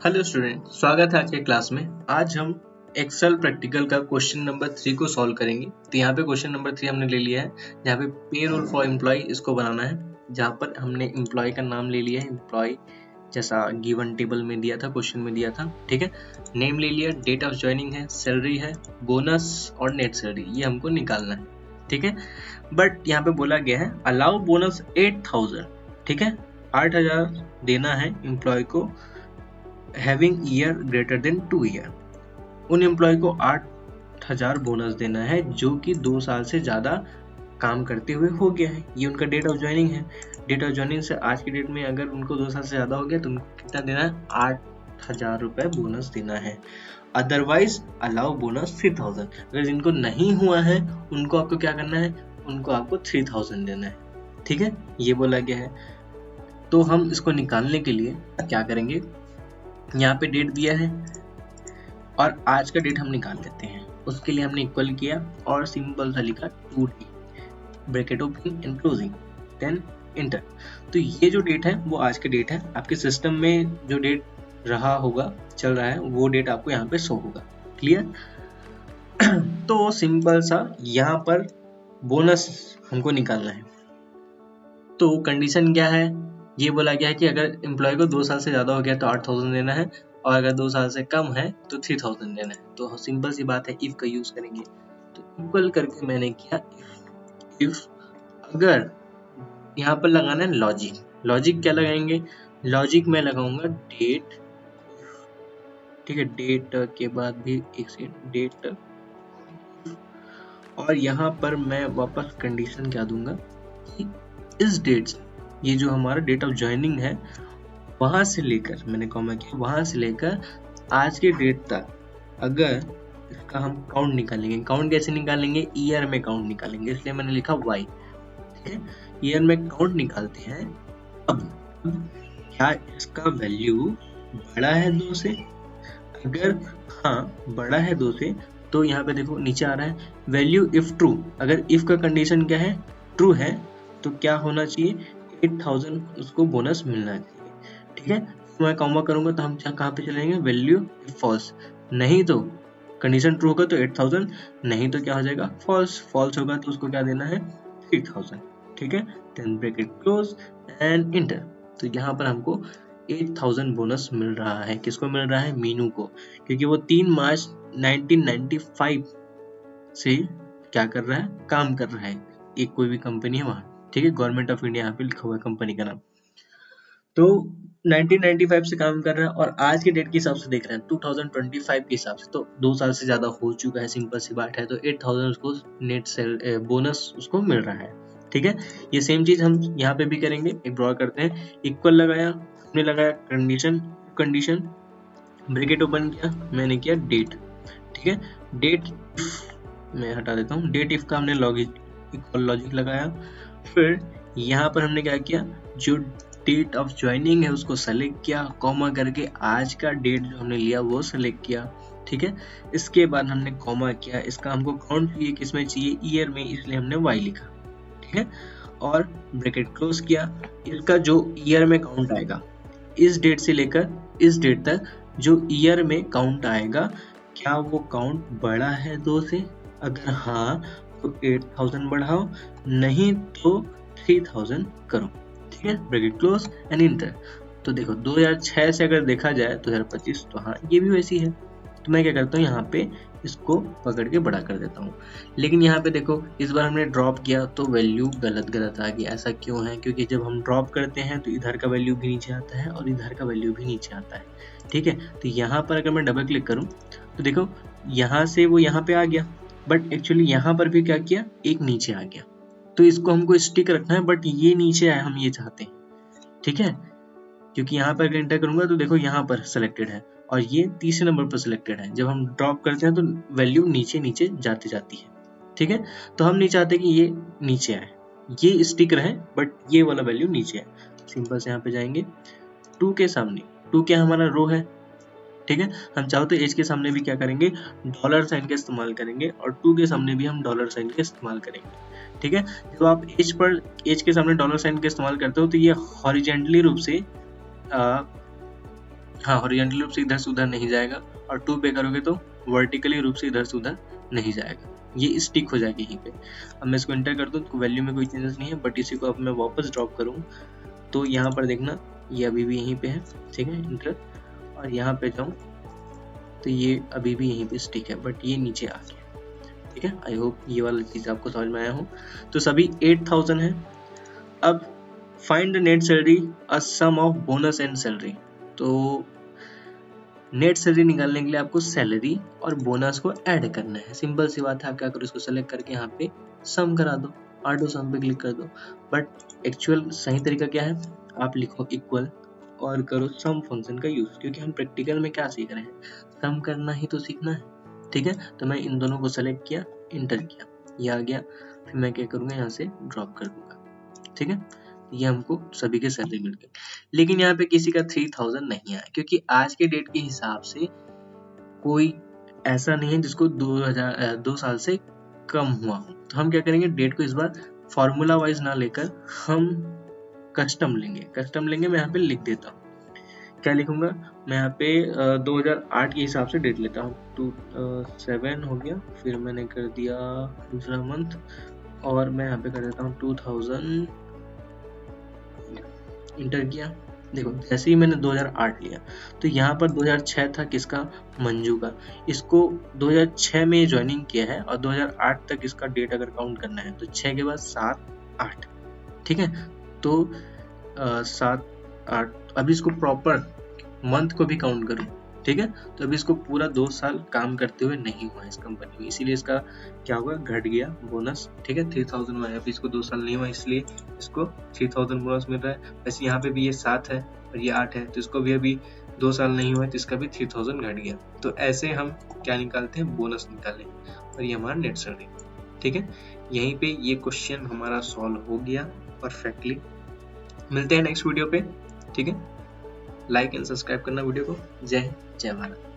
Hello student, स्वागत है आज के क्लास में। आज हम एक्सेल प्रैक्टिकल का क्वेश्चन नंबर 3 को सॉल्व करेंगे। तो यहाँ पे क्वेश्चन नंबर 3 हमने ले लिया है, जहाँ पे पेरोल फॉर एम्प्लॉय इसको बनाना है, जहाँ पर हमने एम्प्लॉय का नाम ले लिया है, एम्प्लॉय जैसा गिवन टेबल में दिया था, क्वेश्चन में दिया था। ठीक है, नेम ले लिया, डेट ऑफ ज्वाइनिंग है, सैलरी है, बोनस और नेट सैलरी ये हमको निकालना है। ठीक है, बट यहाँ पे बोला गया है अलाउ बोनस 8000। ठीक है, 8000 देना है एम्प्लॉय को having year greater than 2 year. उन एम्प्लॉय को 8000 बोनस देना है जो कि 2 साल से ज्यादा काम करते हुए हो गया है। ये उनका डेट ऑफ ज्वाइनिंग है। डेट ऑफ ज्वाइनिंग से आज की डेट में अगर उनको 2 साल से ज्यादा हो गया तो उनको कितना देना है? 8000 रुपए बोनस देना है। Otherwise allow bonus 3000। अगर जिनको नहीं हुआ है उनको आपको क्या करना है? उनको आपको 3000 देना है। ठीक है, ये बोला गया है। तो हम इसको निकालने के लिए क्या करेंगे? यहाँ पे डेट दिया है और आज का डेट हम निकाल लेते हैं। उसके लिए हमने इक्वल किया और सिंपल सा लिखा 2D bracket opening and closing then enter. तो ये जो डेट है वो आज का डेट है। आपके सिस्टम में जो डेट रहा होगा, चल रहा है, वो डेट आपको यहाँ पे शो होगा। क्लियर? तो सिंपल सा यहाँ पर बोनस हमको निकालना है। तो कंडीशन क्या है? ये बोला गया है कि अगर एम्प्लॉय को 2 साल से ज्यादा हो गया तो 8000 देना है और अगर 2 साल से कम है तो 3000 देना है। तो सिंपल सी बात है, इफ का यूज करेंगे। तो इक्वल करके मैंने किया इफ अगर यहाँ पर लगाना है लॉजिक। लॉजिक क्या लगाएंगे? लॉजिक में लगाऊंगा डेट। ठीक है, डेट के बाद भी एक सेकंड, डेट, और यहाँ पर मैं वापस कंडीशन क्या दूंगा कि इस डेट से, ये जो हमारा डेट ऑफ ज्वाइनिंग है वहां से लेकर, मैंने कॉमा किया, वहां से लेकर आज के डेट तक अगर इसका हम काउंट निकालेंगे। काउंट कैसे निकालेंगे? ईयर में काउंट निकालेंगे, इसलिए मैंने लिखा y। ठीक है, ईयर में काउंट निकालते हैं। अब क्या इसका वैल्यू बड़ा है 2 से? अगर हाँ बड़ा है 2 से तो यहाँ पे देखो नीचे आ रहा है वैल्यू इफ ट्रू। अगर इफ का कंडीशन क्या है? ट्रू है, तो क्या होना चाहिए? 8000 उसको बोनस मिलना चाहिए। ठीक है, तो मैं कॉमा करूंगा तो हम कहाँ पे चलेंगे? Value if false. नहीं तो कंडीशन ट्रू होगा तो 8000, नहीं तो क्या हो जाएगा? फॉल्स। फॉल्स होगा तो उसको क्या देना है? 3000। ठीक है, then bracket close and enter. तो यहाँ पर हमको 8000 बोनस मिल रहा है। किसको मिल रहा है? मीनू को, क्योंकि वो 3 मार्च 1995 से क्या कर रहा है? काम कर रहा है। एक कोई भी कंपनी है वहां। ठीक है, गवर्नमेंट ऑफ इंडिया यहाँ पे लिखा हुआ है कंपनी का नाम। तो 1995 से काम कर रहा है और आज के डेट के हिसाब से देख रहे हैं 2025 के हिसाब से, तो 2 साल से ज्यादा हो चुका है। सिंपल सी बात है। तो 8000 उसको नेट सेल बोनस उसको मिल रहा है। ठीक है, ये सेम चीज हम यहाँ पे भी करेंगे। एक ड्रॉ करते हैं, इक्वल लगाया, हमने लगाया कंडीशन ब्रैकेट ओपन किया, मैंने किया डेट। ठीक है, डेट मैं हटा देता हूँ। डेट इफ का हमने लॉजिक लगाया। फिर यहाँ पर हमने क्या किया? जो डेट ऑफ ज्वाइनिंग है उसको सेलेक्ट किया, कॉमा करके आज का डेट जो हमने लिया वो सेलेक्ट किया। ठीक है, इसके बाद हमने कॉमा किया। इसका हमको काउंट चाहिए, किसमें चाहिए? ईयर में, इसलिए हमने y लिखा। ठीक है, और ब्रैकेट क्लोज किया। इसका जो ईयर में काउंट आएगा, इस डेट से लेकर इस डेट तक जो ईयर में काउंट आएगा, क्या वो काउंट बड़ा है 2 से? अगर हाँ तो 8000 बढ़ाओ, नहीं तो 3000 करो। ठीक है, ब्रैकेट क्लोज एंड इंटर। तो देखो 2006 से अगर देखा जाए 2025, तो हाँ ये भी वैसी है। तो मैं क्या करता हूँ, यहाँ पे इसको पकड़ के बड़ा कर देता हूँ। लेकिन यहाँ पे देखो इस बार हमने ड्रॉप किया तो वैल्यू गलत आ गई। ऐसा क्यों है? क्योंकि जब हम ड्रॉप करते हैं तो इधर का वैल्यू भी नीचे आता है और इधर का वैल्यू भी नीचे आता है। ठीक है, तो यहाँ पर अगर मैं डबल क्लिक करूँ तो देखो यहाँ से वो यहाँ पे आ गया, बट एक्चुअली यहाँ पर भी क्या किया? एक नीचे आ गया। तो इसको हमको स्टिक रखना है, बट ये नीचे आए, हम ये चाहते हैं। ठीक है, क्योंकि यहाँ पर अगर एंटर करूंगा तो देखो यहाँ पर सिलेक्टेड है और ये तीसरे नंबर पर सिलेक्टेड है। जब हम ड्रॉप करते हैं तो वैल्यू नीचे नीचे जाती है। ठीक है, तो हम नहीं चाहते कि ये नीचे आए, ये स्टिक रहे, बट ये वाला वैल्यू नीचे आए। सिंपल से यहाँ पे जाएंगे 2 के सामने, 2 क्या हमारा रो है। ठीक है, हम चाहो तो एज के सामने भी क्या करेंगे? डॉलर साइन का इस्तेमाल करेंगे और 2 के सामने भी हम डॉलर साइन का इस्तेमाल करेंगे। ठीक है, जब आप एज के सामने डॉलर साइन का इस्तेमाल करते हो तो ये हॉरिजेंटली रूप से हाँ हॉरिजॉन्टली रूप से इधर से उधर नहीं जाएगा, और 2 पे करोगे तो वर्टिकली रूप से इधर से उधर नहीं जाएगा, ये स्टिक हो जाएगी यहीं पे। अब मैं इसको एंटर कर दूँ तो वैल्यू में कोई चेंजेस नहीं है, बट इसी को अब मैं वापस ड्रॉप करूँ तो यहाँ पर देखना ये अभी भी यहीं पे है, ठीक है इंटर, और यहाँ पे जाऊँ तो ये अभी भी यहीं पे स्टिक है, बट ये नीचे आ गया, ठीक है। आई होप ये वाला चीज़ आपको समझ में आया हो। तो सभी 8000 है। अब find the net salary a sum of bonus and salary. तो नेट सैलरी निकालने के लिए आपको सैलरी और बोनस को ऐड करना है, सिंपल सी बात है। आप क्या करो, इसको सेलेक्ट करके यहाँ पे सम करा दो, ऑटो सम पे क्लिक कर दो। बट एक्चुअल सही तरीका क्या है, आप लिखो इक्वल और करो सम फंक्शन का यूज, क्योंकि हम प्रैक्टिकल में क्या सीख रहे हैं, सम करना ही तो सीखना है, ठीक है। तो मैं इन दोनों को सेलेक्ट किया, इंटर किया, ये आ गया। फिर मैं क्या करूँगा, यहाँ से ड्रॉप कर दूंगा, ठीक है। ये हमको सभी के सैलरी मिल गए, लेकिन यहाँ पे किसी का 3000 नहीं आया, क्योंकि आज के डेट के हिसाब से कोई ऐसा नहीं है जिसको 2 साल से कम हुआ हो। तो हम क्या करेंगे, डेट को इस बार फॉर्मूला वाइज ना लेकर हम कस्टम लेंगे। मैं यहाँ पे लिख देता हूँ, क्या लिखूंगा मैं यहाँ पे 2008 के हिसाब से डेट लेता हूँ। 7 हो गया, फिर मैंने कर दिया दूसरा मंथ, और मैं यहाँ पे कर देता हूँ 2000, इंटर किया। देखो जैसे ही मैंने 2008 लिया तो यहाँ पर 2006 था किसका, मंजू का। इसको 2006 में ज्वाइनिंग किया है, और 2008 तक इसका डेट अगर काउंट करना है तो 6 के बाद 7 8, ठीक है। तो 7 8, अभी इसको प्रॉपर मंथ को भी काउंट करूँ, ठीक है। तो अभी इसको पूरा 2 साल काम करते हुए नहीं हुआ इस कंपनी में, इसीलिए इसका क्या होगा, घट गया बोनस, ठीक है। 3000 में अभी इसको 2 साल नहीं हुआ, इसलिए इसको 3000 बोनस मिल रहा है। वैसे यहाँ पे भी ये 7 है और ये 8 है, तो इसको भी अभी 2 साल नहीं हुआ, तो इसका भी 3000 घट गया। तो ऐसे हम क्या निकालते हैं, बोनस निकालें, और ये हमारा नेट सैलरी, ठीक है। यहीं पे ये क्वेश्चन हमारा सॉल्व हो गया परफेक्टली। मिलते हैं नेक्स्ट वीडियो पे, ठीक है। लाइक एंड सब्सक्राइब करना वीडियो को। जय हिंद, जय भारत।